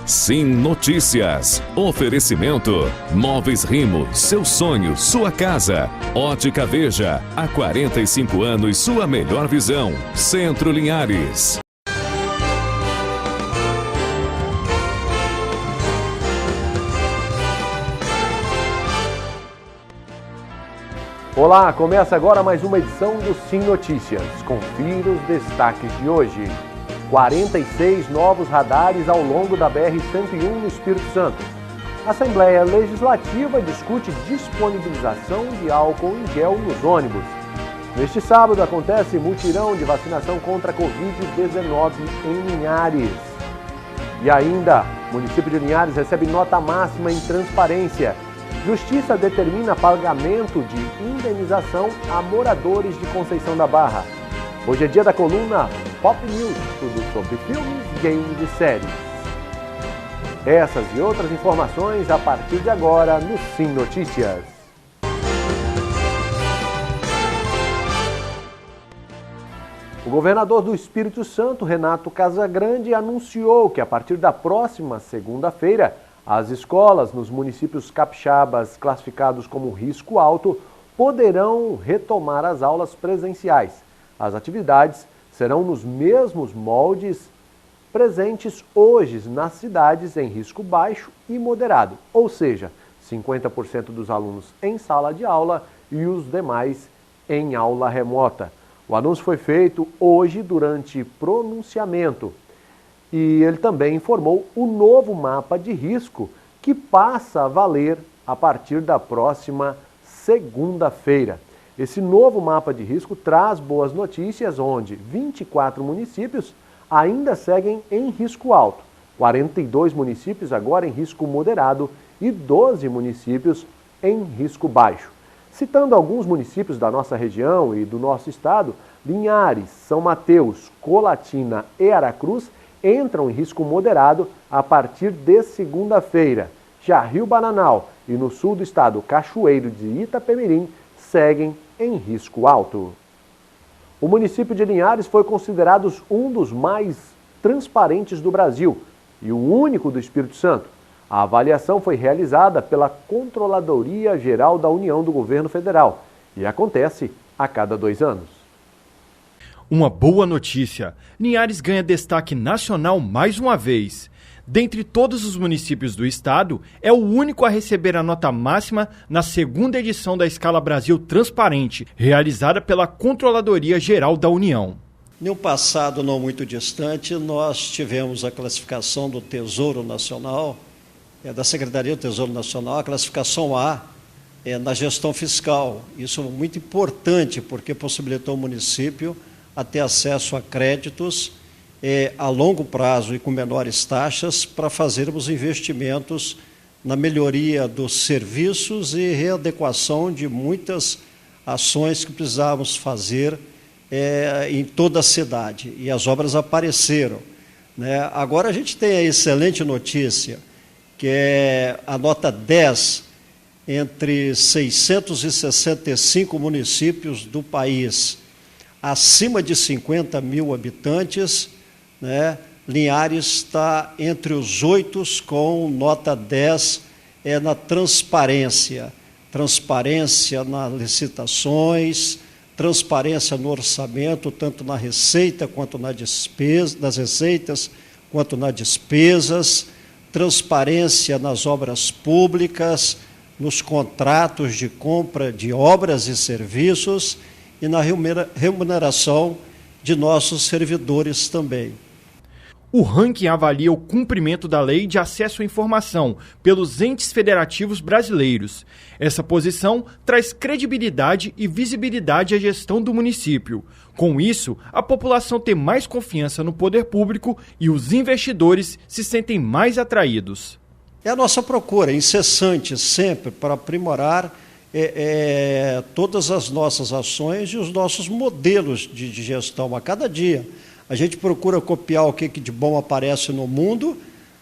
Sim Notícias. Oferecimento. Móveis Rimo. Seu sonho, sua casa. Ótica Veja. Há 45 anos, sua melhor visão. Centro Linhares. Olá, começa agora mais uma edição do Sim Notícias. Confira os destaques de hoje. 46 novos radares ao longo da BR-101 no Espírito Santo. A Assembleia Legislativa discute disponibilização de álcool em gel nos ônibus. Neste sábado acontece mutirão de vacinação contra a Covid-19 em Linhares. E ainda, o município de Linhares recebe nota máxima em transparência. Justiça determina pagamento de indenização a moradores de Conceição da Barra. Hoje é dia da coluna Pop News, tudo sobre filmes, games e séries. Essas e outras informações a partir de agora no Sim Notícias. O governador do Espírito Santo, Renato Casagrande, anunciou que a partir da próxima segunda-feira, as escolas nos municípios capixabas classificados como risco alto poderão retomar as aulas presenciais. As atividades serão nos mesmos moldes presentes hoje nas cidades em risco baixo e moderado, ou seja, 50% dos alunos em sala de aula e os demais em aula remota. O anúncio foi feito hoje durante pronunciamento. E ele também informou o novo mapa de risco que passa a valer a partir da próxima segunda-feira. Esse novo mapa de risco traz boas notícias, onde 24 municípios ainda seguem em risco alto, 42 municípios agora em risco moderado e 12 municípios em risco baixo. Citando alguns municípios da nossa região e do nosso estado, Linhares, São Mateus, Colatina e Aracruz entram em risco moderado a partir de segunda-feira. Já Rio Bananal e no sul do estado, Cachoeiro de Itapemirim, seguem em risco alto. O município de Linhares foi considerado um dos mais transparentes do Brasil e o único do Espírito Santo. A avaliação foi realizada pela Controladoria Geral da União do Governo Federal e acontece a cada 2 anos. Uma boa notícia: Linhares ganha destaque nacional mais uma vez. Dentre todos os municípios do estado, é o único a receber a nota máxima na segunda edição da Escala Brasil Transparente, realizada pela Controladoria Geral da União. No passado não muito distante, nós tivemos a classificação do Tesouro Nacional, da Secretaria do Tesouro Nacional, a classificação A, na gestão fiscal. Isso é muito importante, porque possibilitou ao município a ter acesso a créditos a longo prazo e com menores taxas para fazermos investimentos na melhoria dos serviços e readequação de muitas ações que precisávamos fazer em toda a cidade. E as obras apareceram, né? Agora a gente tem a excelente notícia, que é a nota 10 entre 665 municípios do país, acima de 50 mil habitantes, né? Linhares está entre os 8 com nota 10 na transparência. Transparência nas licitações, transparência no orçamento, tanto na receita quanto na despesa, nas receitas quanto nas despesas, transparência nas obras públicas, nos contratos de compra de obras e serviços e na remuneração de nossos servidores também. O ranking avalia o cumprimento da Lei de Acesso à Informação pelos entes federativos brasileiros. Essa posição traz credibilidade e visibilidade à gestão do município. Com isso, a população tem mais confiança no poder público e os investidores se sentem mais atraídos. É a nossa procura incessante sempre para aprimorar todas as nossas ações e os nossos modelos de gestão a cada dia. A gente procura copiar o que de bom aparece no mundo,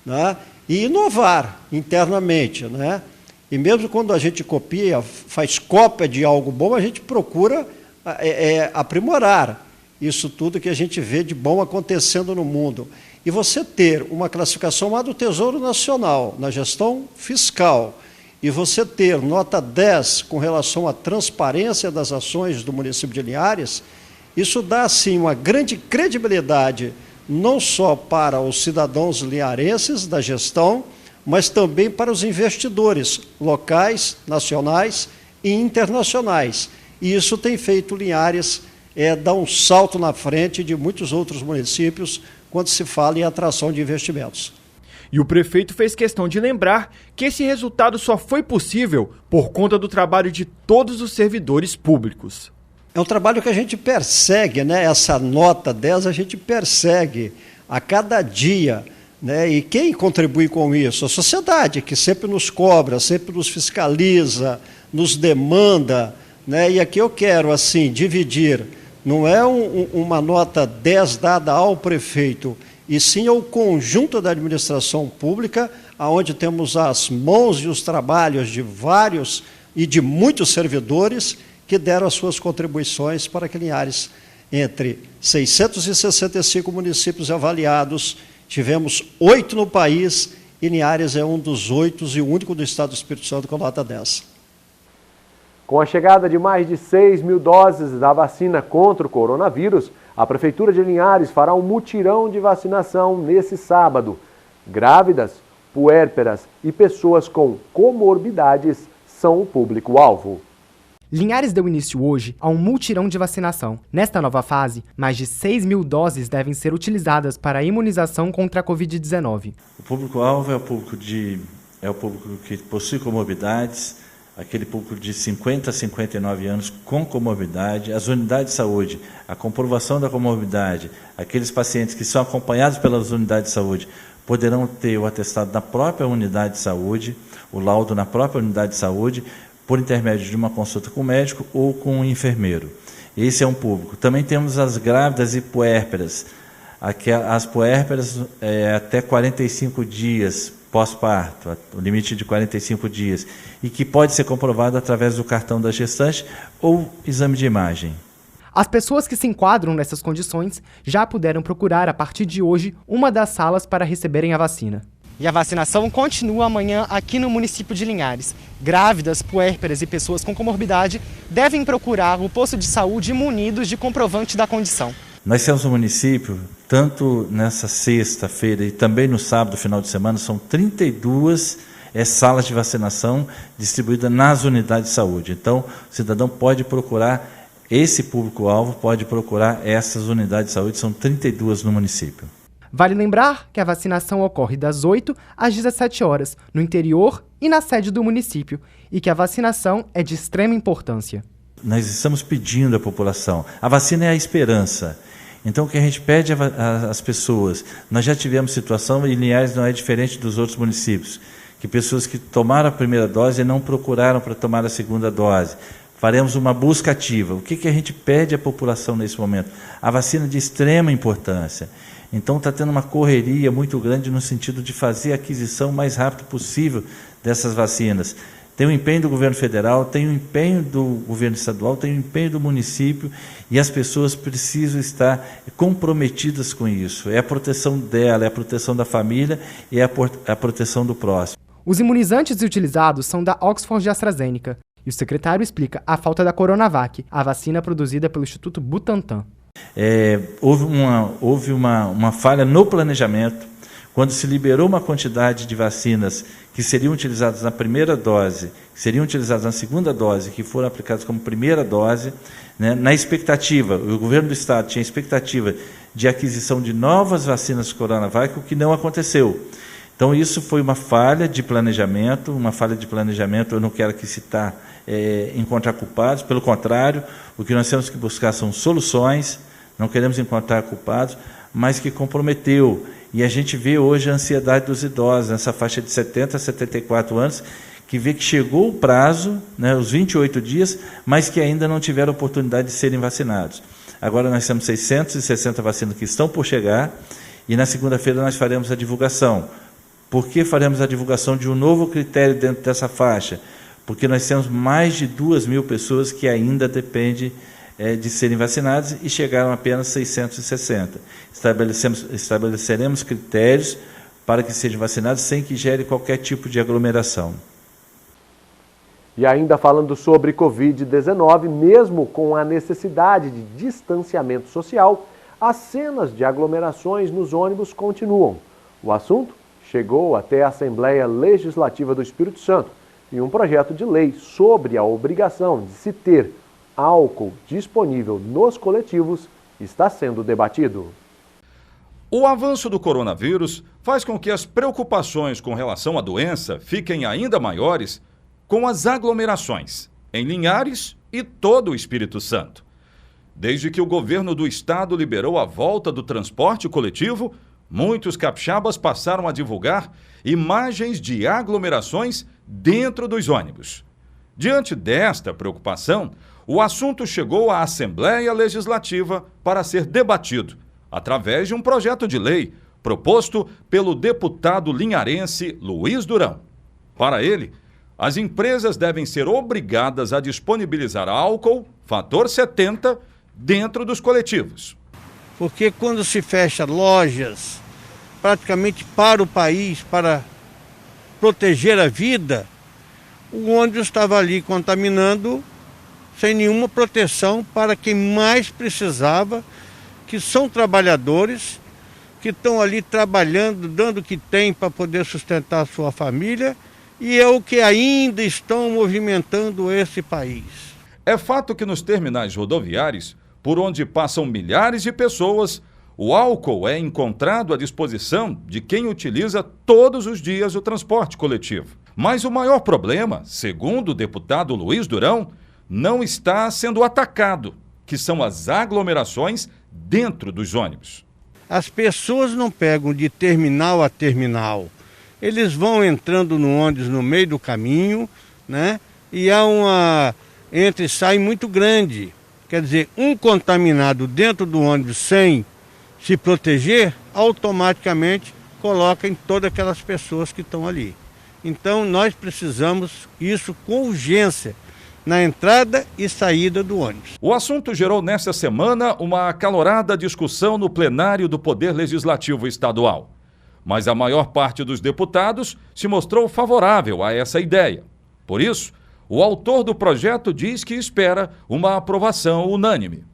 né, e inovar internamente, né? E mesmo quando a gente copia, faz cópia de algo bom, a gente procura aprimorar isso tudo que a gente vê de bom acontecendo no mundo. E você ter uma classificação A do Tesouro Nacional na gestão fiscal e você ter nota 10 com relação à transparência das ações do município de Linhares, isso dá, assim, uma grande credibilidade não só para os cidadãos linharenses da gestão, mas também para os investidores locais, nacionais e internacionais. E isso tem feito Linhares dar um salto na frente de muitos outros municípios quando se fala em atração de investimentos. E o prefeito fez questão de lembrar que esse resultado só foi possível por conta do trabalho de todos os servidores públicos. É um trabalho que a gente persegue, né? Essa nota 10 a gente persegue a cada dia, né? E quem contribui com isso? A sociedade, que sempre nos cobra, sempre nos fiscaliza, nos demanda, né? E aqui eu quero, assim, dividir. Não é uma nota 10 dada ao prefeito, e sim ao conjunto da administração pública, onde temos as mãos e os trabalhos de vários e de muitos servidores que deram as suas contribuições para que Linhares, entre 665 municípios avaliados, tivemos 8 no país, e Linhares é um dos 8 e o único do estado do Espírito Santo com nota 10. Com a chegada de mais de 6 mil doses da vacina contra o coronavírus, a Prefeitura de Linhares fará um mutirão de vacinação nesse sábado. Grávidas, puérperas e pessoas com comorbidades são o público-alvo. Linhares deu início hoje a um mutirão de vacinação. Nesta nova fase, mais de 6 mil doses devem ser utilizadas para a imunização contra a Covid-19. O público-alvo é o público que possui comorbidades, aquele público de 50 a 59 anos com comorbidade, as unidades de saúde, a comprovação da comorbidade, aqueles pacientes que são acompanhados pelas unidades de saúde, poderão ter o atestado na própria unidade de saúde, o laudo na própria unidade de saúde, por intermédio de uma consulta com o médico ou com o enfermeiro. Esse é um público. Também temos as grávidas e puérperas. As puérperas até 45 dias pós-parto, o limite de 45 dias, e que pode ser comprovado através do cartão da gestante ou exame de imagem. As pessoas que se enquadram nessas condições já puderam procurar, a partir de hoje, uma das salas para receberem a vacina. E a vacinação continua amanhã aqui no município de Linhares. Grávidas, puérperas e pessoas com comorbidade devem procurar o posto de saúde munidos de comprovante da condição. Nós temos no município, tanto nessa sexta-feira e também no sábado, final de semana, são 32 salas de vacinação distribuídas nas unidades de saúde. Então, o cidadão pode procurar esse público-alvo, pode procurar essas unidades de saúde, são 32 no município. Vale lembrar que a vacinação ocorre das 8 às 17 horas, no interior e na sede do município, e que a vacinação é de extrema importância. Nós estamos pedindo à população, a vacina é a esperança. Então, o que a gente pede às pessoas, nós já tivemos situação, e Linhares não é diferente dos outros municípios, que pessoas que tomaram a primeira dose e não procuraram para tomar a segunda dose. Faremos uma busca ativa. O que a gente pede à população nesse momento? A vacina de extrema importância. Então, está tendo uma correria muito grande no sentido de fazer a aquisição o mais rápido possível dessas vacinas. Tem o empenho do governo federal, tem o empenho do governo estadual, tem o empenho do município, e as pessoas precisam estar comprometidas com isso. É a proteção dela, é a proteção da família e é a proteção do próximo. Os imunizantes utilizados são da Oxford e AstraZeneca, e o secretário explica a falta da Coronavac, a vacina produzida pelo Instituto Butantan. Houve uma falha no planejamento, quando se liberou uma quantidade de vacinas que seriam utilizadas na primeira dose, que seriam utilizadas na segunda dose, que foram aplicadas como primeira dose, né, na expectativa, o governo do estado tinha expectativa de aquisição de novas vacinas Coronavac, o que não aconteceu. Então, isso foi uma falha de planejamento, eu não quero aqui citar, encontrar culpados, pelo contrário, o que nós temos que buscar são soluções, não queremos encontrar culpados, mas que comprometeu. E a gente vê hoje a ansiedade dos idosos, nessa faixa de 70 a 74 anos, que vê que chegou o prazo, né, os 28 dias, mas que ainda não tiveram oportunidade de serem vacinados. Agora nós temos 660 vacinas que estão por chegar, e na segunda-feira nós faremos a divulgação. Por que faremos a divulgação de um novo critério dentro dessa faixa? Porque nós temos mais de 2.000 pessoas que ainda dependem de serem vacinados e chegaram a apenas 660. Estabeleceremos critérios para que sejam vacinados sem que gere qualquer tipo de aglomeração. E ainda falando sobre Covid-19, mesmo com a necessidade de distanciamento social, as cenas de aglomerações nos ônibus continuam. O assunto chegou até a Assembleia Legislativa do Espírito Santo e um projeto de lei sobre a obrigação de se ter álcool disponível nos coletivos está sendo debatido. O avanço do coronavírus faz com que as preocupações com relação à doença fiquem ainda maiores com as aglomerações em Linhares e todo o Espírito Santo. Desde que o governo do estado liberou a volta do transporte coletivo, muitos capixabas passaram a divulgar imagens de aglomerações dentro dos ônibus. Diante desta preocupação, o assunto chegou à Assembleia Legislativa para ser debatido, através de um projeto de lei proposto pelo deputado linharense Luiz Durão. Para ele, as empresas devem ser obrigadas a disponibilizar álcool, fator 70, dentro dos coletivos. Porque quando se fecha lojas, praticamente para o país, para proteger a vida, o ônibus estava ali contaminando sem nenhuma proteção para quem mais precisava, que são trabalhadores, que estão ali trabalhando, dando o que tem para poder sustentar a sua família, e é o que ainda estão movimentando esse país. É fato que nos terminais rodoviários, por onde passam milhares de pessoas, o álcool é encontrado à disposição de quem utiliza todos os dias o transporte coletivo. Mas o maior problema, segundo o deputado Luiz Durão, não está sendo atacado, que são as aglomerações dentro dos ônibus. As pessoas não pegam de terminal a terminal. Eles vão entrando no ônibus no meio do caminho, né? E há uma entra e sai muito grande. Quer dizer, um contaminado dentro do ônibus sem se proteger, automaticamente coloca em todas aquelas pessoas que estão ali. Então nós precisamos isso com urgência na entrada e saída do ônibus. O assunto gerou nesta semana uma acalorada discussão no plenário do Poder Legislativo Estadual. Mas a maior parte dos deputados se mostrou favorável a essa ideia. Por isso, o autor do projeto diz que espera uma aprovação unânime.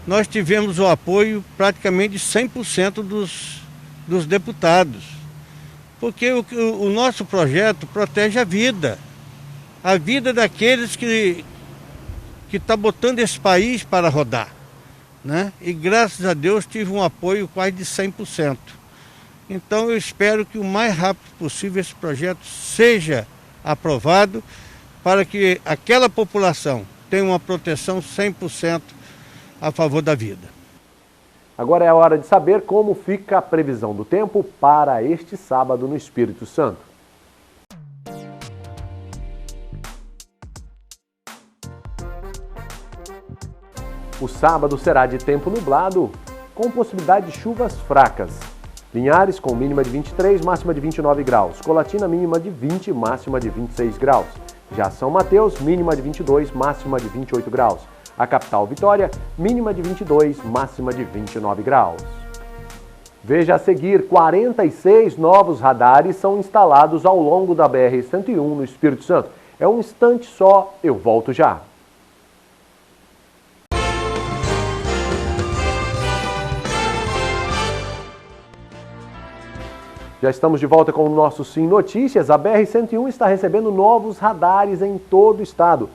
Nós tivemos o apoio praticamente de 100% dos deputados, porque o nosso projeto protege a vida daqueles que está botando esse país para rodar, né? E graças a Deus tive um apoio quase de 100%. Então eu espero que o mais rápido possível esse projeto seja aprovado para que aquela população tenha uma proteção 100% a favor da vida. Agora é a hora de saber como fica a previsão do tempo para este sábado no Espírito Santo. O sábado será de tempo nublado, com possibilidade de chuvas fracas. Linhares com mínima de 23, máxima de 29 graus. Colatina mínima de 20, máxima de 26 graus. Já São Mateus, mínima de 22, máxima de 28 graus. A capital Vitória, mínima de 22, máxima de 29 graus. Veja a seguir, 46 novos radares são instalados ao longo da BR-101 no Espírito Santo. É um instante só, eu volto já. Já estamos de volta com o nosso Sim Notícias. A BR-101 está recebendo novos radares em todo o estado.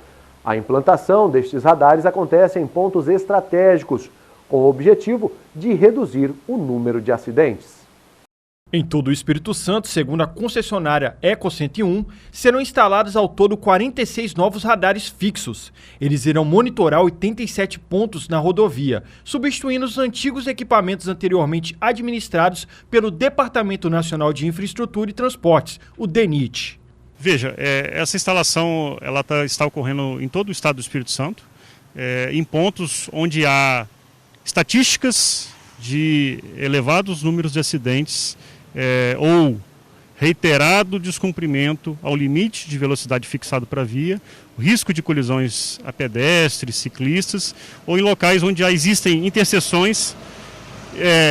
A implantação destes radares acontece em pontos estratégicos, com o objetivo de reduzir o número de acidentes. Em todo o Espírito Santo, segundo a concessionária Eco 101, serão instalados ao todo 46 novos radares fixos. Eles irão monitorar 87 pontos na rodovia, substituindo os antigos equipamentos anteriormente administrados pelo Departamento Nacional de Infraestrutura e Transportes, o DENIT. Veja, essa instalação está ocorrendo em todo o estado do Espírito Santo, em pontos onde há estatísticas de elevados números de acidentes ou reiterado descumprimento ao limite de velocidade fixado para a via, o risco de colisões a pedestres, ciclistas, ou em locais onde já existem interseções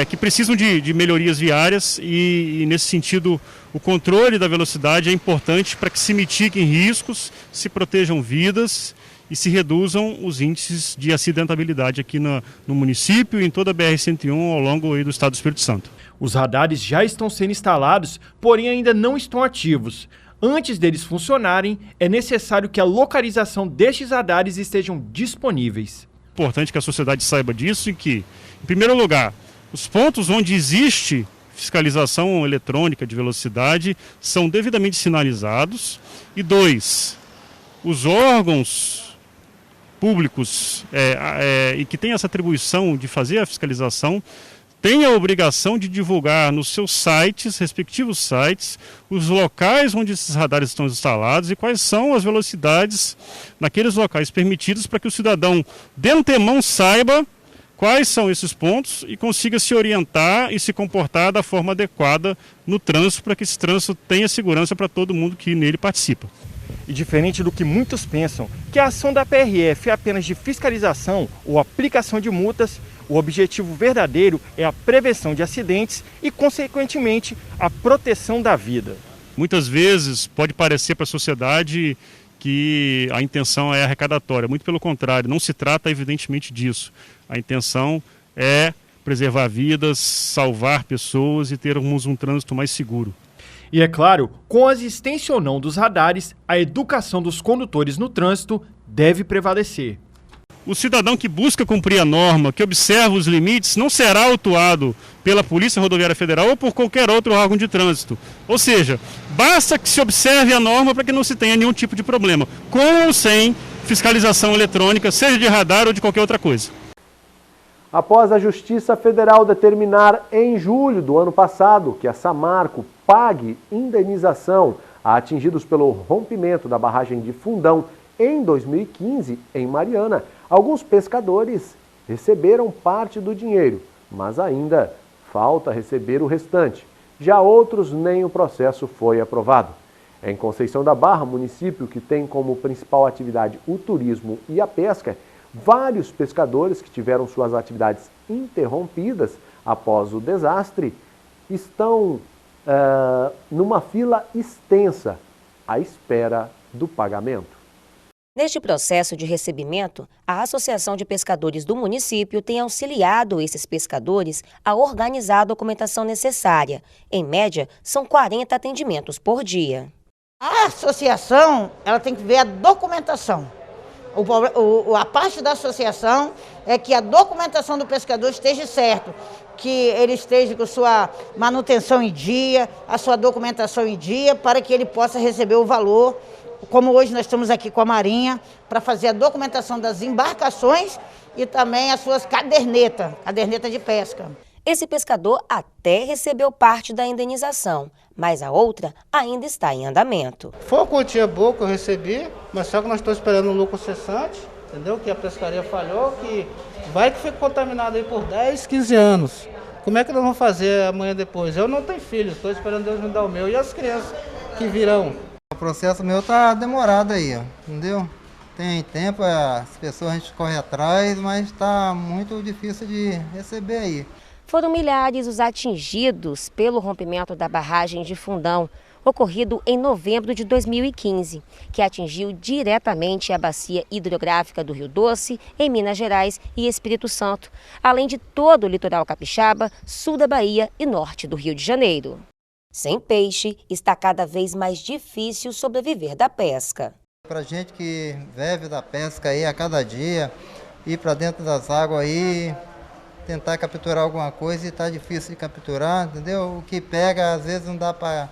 que precisam de melhorias viárias e, nesse sentido, o controle da velocidade é importante para que se mitiguem riscos, se protejam vidas e se reduzam os índices de acidentabilidade aqui no município e em toda a BR-101 ao longo do estado do Espírito Santo. Os radares já estão sendo instalados, porém ainda não estão ativos. Antes deles funcionarem, é necessário que a localização destes radares estejam disponíveis. É importante que a sociedade saiba disso e que, em primeiro lugar, os pontos onde existe fiscalização eletrônica de velocidade são devidamente sinalizados. E 2, os órgãos públicos e que têm essa atribuição de fazer a fiscalização têm a obrigação de divulgar nos seus sites, respectivos sites, os locais onde esses radares estão instalados e quais são as velocidades naqueles locais permitidos para que o cidadão de antemão saiba quais são esses pontos e consiga se orientar e se comportar da forma adequada no trânsito para que esse trânsito tenha segurança para todo mundo que nele participa. E diferente do que muitos pensam, que a ação da PRF é apenas de fiscalização ou aplicação de multas, o objetivo verdadeiro é a prevenção de acidentes e, consequentemente, a proteção da vida. Muitas vezes pode parecer para a sociedade que a intenção é arrecadatória. Muito pelo contrário, não se trata evidentemente disso. A intenção é preservar vidas, salvar pessoas e termos um trânsito mais seguro. E é claro, com a existência ou não dos radares, a educação dos condutores no trânsito deve prevalecer. O cidadão que busca cumprir a norma, que observa os limites, não será autuado pela Polícia Rodoviária Federal ou por qualquer outro órgão de trânsito. Ou seja, basta que se observe a norma para que não se tenha nenhum tipo de problema, com ou sem fiscalização eletrônica, seja de radar ou de qualquer outra coisa. Após a Justiça Federal determinar em julho do ano passado que a Samarco pague indenização a atingidos pelo rompimento da barragem de Fundão em 2015, em Mariana, alguns pescadores receberam parte do dinheiro, mas ainda falta receber o restante. Já outros, nem o processo foi aprovado. Em Conceição da Barra, município que tem como principal atividade o turismo e a pesca, vários pescadores que tiveram suas atividades interrompidas após o desastre estão numa fila extensa à espera do pagamento. Neste processo de recebimento, a Associação de Pescadores do município tem auxiliado esses pescadores a organizar a documentação necessária. Em média, são 40 atendimentos por dia. A associação ela tem que ver a documentação. A parte da associação é que a documentação do pescador esteja certo, que ele esteja com sua manutenção em dia, a sua documentação em dia, para que ele possa receber o valor. Como hoje nós estamos aqui com a Marinha, para fazer a documentação das embarcações e também as suas caderneta de pesca. Esse pescador até recebeu parte da indenização, mas a outra ainda está em andamento. Foi uma quantia boa que eu recebi, mas só que nós estamos esperando um lucro cessante, entendeu? Que a pescaria falhou, que vai que foi contaminado aí por 10, 15 anos. Como é que nós vamos fazer amanhã depois? Eu não tenho filho, estou esperando Deus me dar o meu e as crianças que virão. O processo meu tá demorado aí, ó, entendeu? Tem tempo, as pessoas a gente corre atrás, mas está muito difícil de receber aí. Foram milhares os atingidos pelo rompimento da barragem de Fundão, ocorrido em novembro de 2015, que atingiu diretamente a bacia hidrográfica do Rio Doce, em Minas Gerais e Espírito Santo, além de todo o litoral capixaba, sul da Bahia e norte do Rio de Janeiro. Sem peixe, está cada vez mais difícil sobreviver da pesca. Para gente que vive da pesca aí a cada dia, ir para dentro das águas aí, tentar capturar alguma coisa e está difícil de capturar, entendeu? O que pega, às vezes não dá para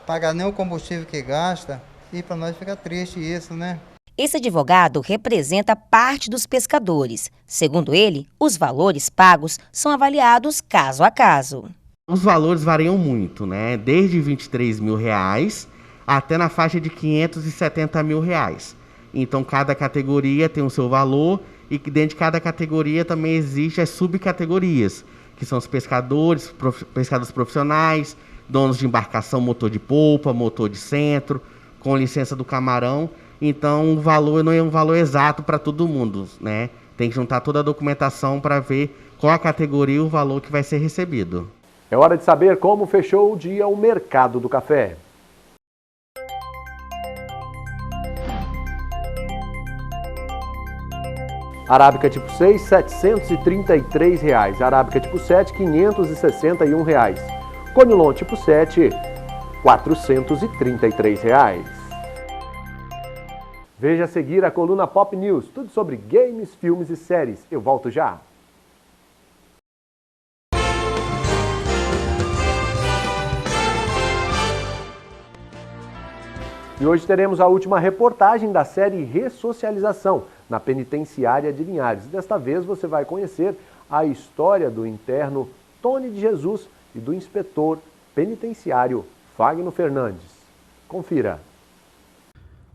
pagar nem o combustível que gasta e para nós fica triste isso, né? Esse advogado representa parte dos pescadores. Segundo ele, os valores pagos são avaliados caso a caso. Os valores variam muito, né? Desde R$23 mil até na faixa de R$570 mil. Então, cada categoria tem o seu valor e dentro de cada categoria também existem as subcategorias, que são os pescadores profissionais, donos de embarcação, motor de polpa, motor de centro, com licença do camarão. Então o valor não é um valor exato para todo mundo, né? Tem que juntar toda a documentação para ver qual a categoria e o valor que vai ser recebido. É hora de saber como fechou o dia o mercado do café. Arábica tipo 6, R$ 733. Arábica tipo 7, R$ 561. Conilon tipo 7, R$ 433. Veja a seguir a coluna Pop News, tudo sobre games, filmes e séries. Eu volto já. E hoje teremos a última reportagem da série Ressocialização, na penitenciária de Linhares. Desta vez você vai conhecer a história do interno Tony de Jesus e do inspetor penitenciário Fagno Fernandes. Confira.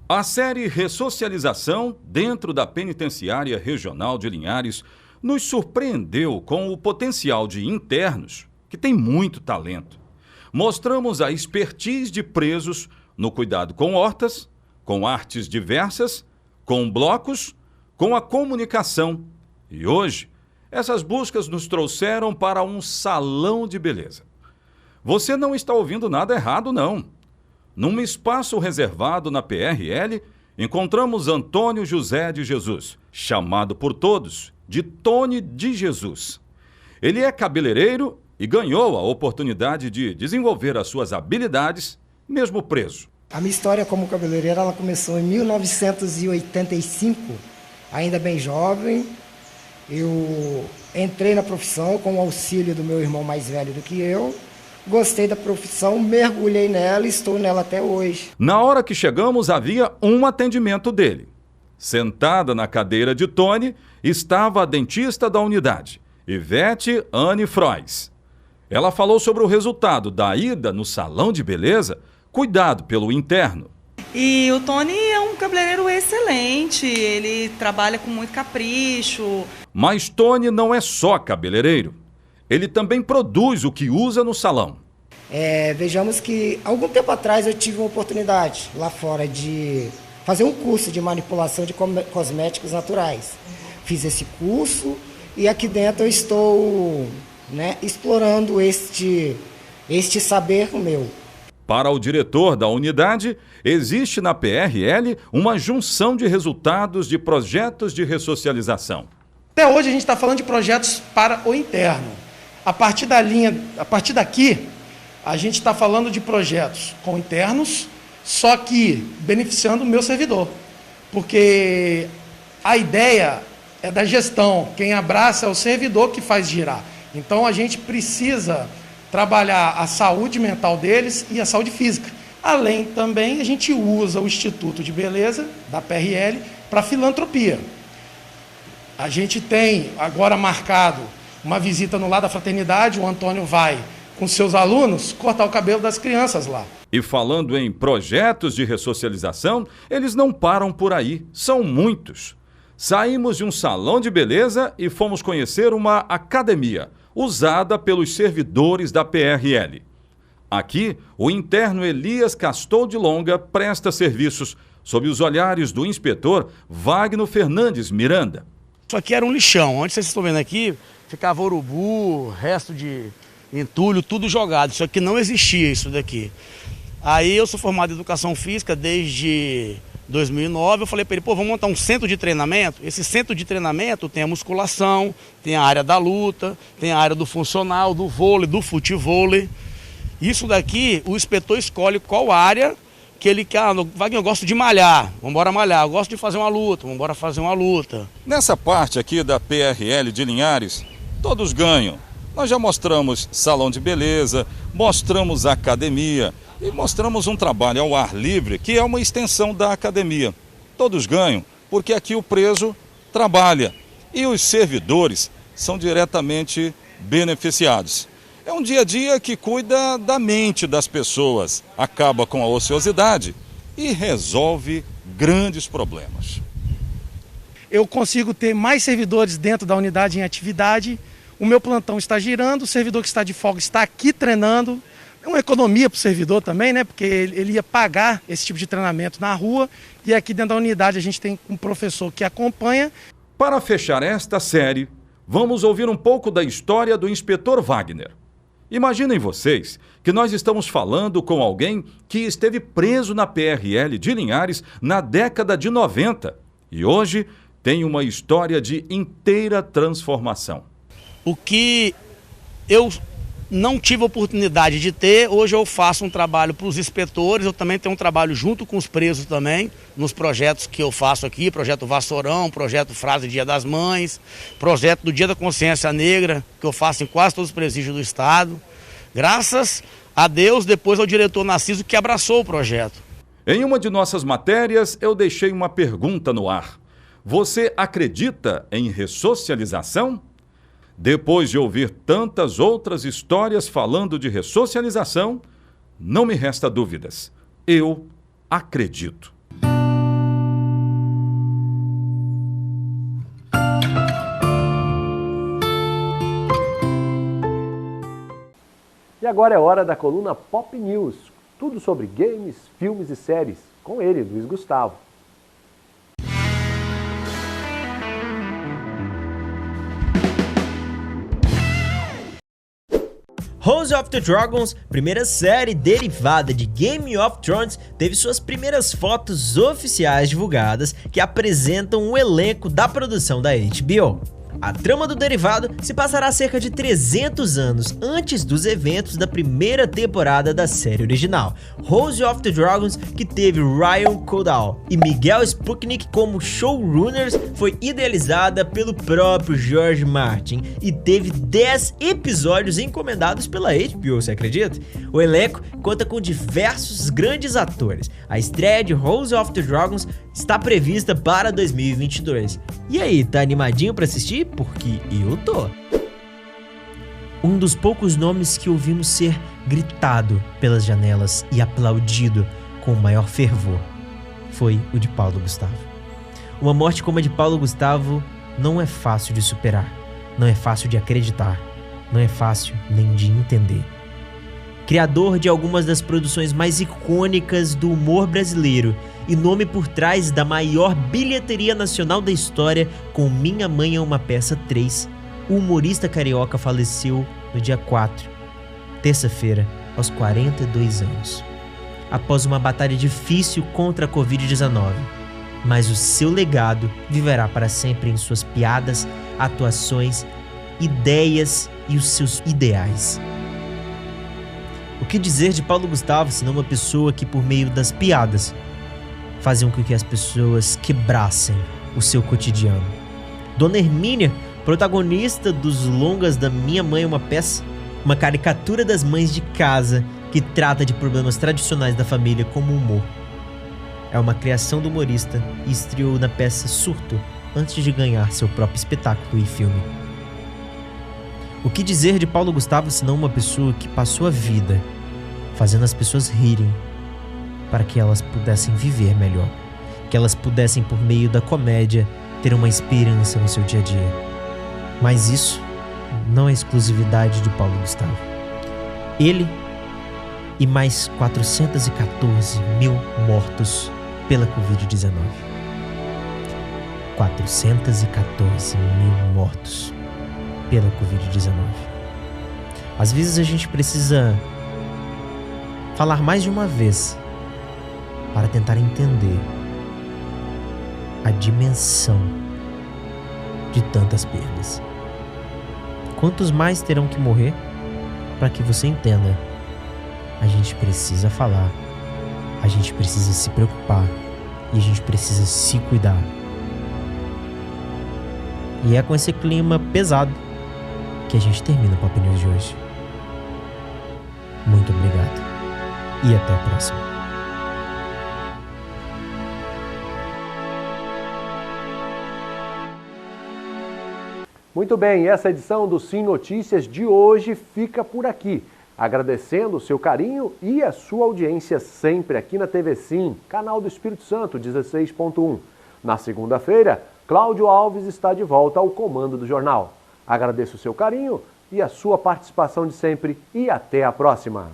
A série Ressocialização, dentro da Penitenciária Regional de Linhares, nos surpreendeu com o potencial de internos, que tem muito talento. Mostramos a expertise de presos no cuidado com hortas, com artes diversas, com blocos, com a comunicação. E hoje, essas buscas nos trouxeram para um salão de beleza. Você não está ouvindo nada errado, não. Num espaço reservado na PRL, encontramos Antônio José de Jesus, chamado por todos de Tony de Jesus. Ele é cabeleireiro e ganhou a oportunidade de desenvolver as suas habilidades, mesmo preso. A minha história como cabeleireiro ela começou em 1985, ainda bem jovem. Eu entrei na profissão com o auxílio do meu irmão mais velho do que eu. Gostei da profissão, mergulhei nela e estou nela até hoje. Na hora que chegamos, havia um atendimento dele. Sentada na cadeira de Tony, estava a dentista da unidade, Ivete Anne Frois. Ela falou sobre o resultado da ida no salão de beleza, cuidado pelo interno. E o Tony é um cabeleireiro excelente, ele trabalha com muito capricho. Mas Tony não é só cabeleireiro. Ele também produz o que usa no salão. Vejamos que algum tempo atrás eu tive uma oportunidade lá fora de fazer um curso de manipulação de cosméticos naturais. Fiz esse curso e aqui dentro eu estou, explorando este saber meu. Para o diretor da unidade, existe na PRL uma junção de resultados de projetos de ressocialização. Até hoje a gente está falando de projetos para o interno. A partir daqui, a gente está falando de projetos com internos, só que beneficiando o meu servidor. Porque a ideia é da gestão, quem abraça é o servidor que faz girar. Então a gente precisa trabalhar a saúde mental deles e a saúde física. Além também, a gente usa o Instituto de Beleza, da PRL, para filantropia. A gente tem agora marcado uma visita no Lar da Fraternidade, o Antônio vai, com seus alunos, cortar o cabelo das crianças lá. E falando em projetos de ressocialização, eles não param por aí, são muitos. Saímos de um salão de beleza e fomos conhecer uma academia, usada pelos servidores da PRL. Aqui, o interno Elias Castor de Longa presta serviços sob os olhares do inspetor Fagno Fernandes Miranda. Isso aqui era um lixão. Onde vocês estão vendo aqui, ficava urubu, resto de entulho, tudo jogado. Isso aqui não existia, isso daqui. Aí eu sou formado em Educação Física desde 2009. Eu falei para ele, vamos montar um centro de treinamento. Esse centro de treinamento tem a musculação, tem a área da luta, tem a área do funcional, do vôlei, do futevôlei. Isso daqui, o inspetor escolhe qual área que ele quer. Wagner, eu gosto de malhar, vamos embora malhar. Eu gosto de fazer uma luta, vamos embora fazer uma luta. Nessa parte aqui da PRL de Linhares, todos ganham. Nós já mostramos salão de beleza, mostramos academia e mostramos um trabalho ao ar livre, que é uma extensão da academia. Todos ganham, porque aqui o preso trabalha e os servidores são diretamente beneficiados. É um dia a dia que cuida da mente das pessoas, acaba com a ociosidade e resolve grandes problemas. Eu consigo ter mais servidores dentro da unidade em atividade, o meu plantão está girando, o servidor que está de folga está aqui treinando, É uma economia para o servidor também, né? Porque ele ia pagar esse tipo de treinamento na rua e aqui dentro da unidade a gente tem um professor que acompanha. Para fechar esta série, vamos ouvir um pouco da história do inspetor Wagner. Imaginem vocês que nós estamos falando com alguém que esteve preso na PRL de Linhares na década de 90 e hoje tem uma história de inteira transformação. O que eu não tive oportunidade de ter, hoje eu faço um trabalho para os inspetores, eu também tenho um trabalho junto com os presos também, nos projetos que eu faço aqui, projeto Vassourão, projeto Frase Dia das Mães, projeto do Dia da Consciência Negra, que eu faço em quase todos os presídios do estado. Graças a Deus, depois ao diretor Narciso que abraçou o projeto. Em uma de nossas matérias, eu deixei uma pergunta no ar. Você acredita em ressocialização? Depois de ouvir tantas outras histórias falando de ressocialização, não me resta dúvidas. Eu acredito. E agora é hora da coluna Pop News. Tudo sobre games, filmes e séries. Com ele, Luiz Gustavo. House of the Dragons, primeira série derivada de Game of Thrones, teve suas primeiras fotos oficiais divulgadas que apresentam o elenco da produção da HBO. A trama do derivado se passará cerca de 300 anos antes dos eventos da primeira temporada da série original. House of the Dragons, que teve Ryan Coogler e Miguel Sputnik como showrunners, foi idealizada pelo próprio George Martin e teve 10 episódios encomendados pela HBO, você acredita? O elenco conta com diversos grandes atores. A estreia de House of the Dragons está prevista para 2022. E aí, tá animadinho para assistir? Porque eu tô. Um dos poucos nomes que ouvimos ser gritado pelas janelas e aplaudido com o maior fervor foi o de Paulo Gustavo. Uma morte como a de Paulo Gustavo não é fácil de superar, não é fácil de acreditar, não é fácil nem de entender. Criador de algumas das produções mais icônicas do humor brasileiro e nome por trás da maior bilheteria nacional da história com Minha Mãe é uma Peça 3, o humorista carioca faleceu no dia 4, terça-feira, aos 42 anos, após uma batalha difícil contra a Covid-19. Mas o seu legado viverá para sempre em suas piadas, atuações, ideias e os seus ideais. O que dizer de Paulo Gustavo, senão uma pessoa que, por meio das piadas, faziam com que as pessoas quebrassem o seu cotidiano. Dona Hermínia, protagonista dos longas da Minha Mãe é uma Peça, uma caricatura das mães de casa que trata de problemas tradicionais da família como humor. É uma criação do humorista e estreou na peça Surto antes de ganhar seu próprio espetáculo e filme. O que dizer de Paulo Gustavo, senão uma pessoa que passou a vida fazendo as pessoas rirem para que elas pudessem viver melhor, que elas pudessem, por meio da comédia, ter uma esperança no seu dia a dia. Mas isso não é exclusividade de Paulo Gustavo. Ele e mais 414 mil mortos pela Covid-19. 414 mil mortos pela Covid-19. Às vezes a gente precisa falar mais de uma vez para tentar entender a dimensão de tantas perdas. Quantos mais terão que morrer para que você entenda? A gente precisa falar, a gente precisa se preocupar e a gente precisa se cuidar. E é com esse clima pesado que a gente termina o Pop News de hoje. Muito obrigado e até a próxima. Muito bem, essa edição do Sim Notícias de hoje fica por aqui. Agradecendo o seu carinho e a sua audiência sempre aqui na TV Sim, canal do Espírito Santo 16.1. Na segunda-feira, Cláudio Alves está de volta ao comando do jornal. Agradeço o seu carinho e a sua participação de sempre e até a próxima.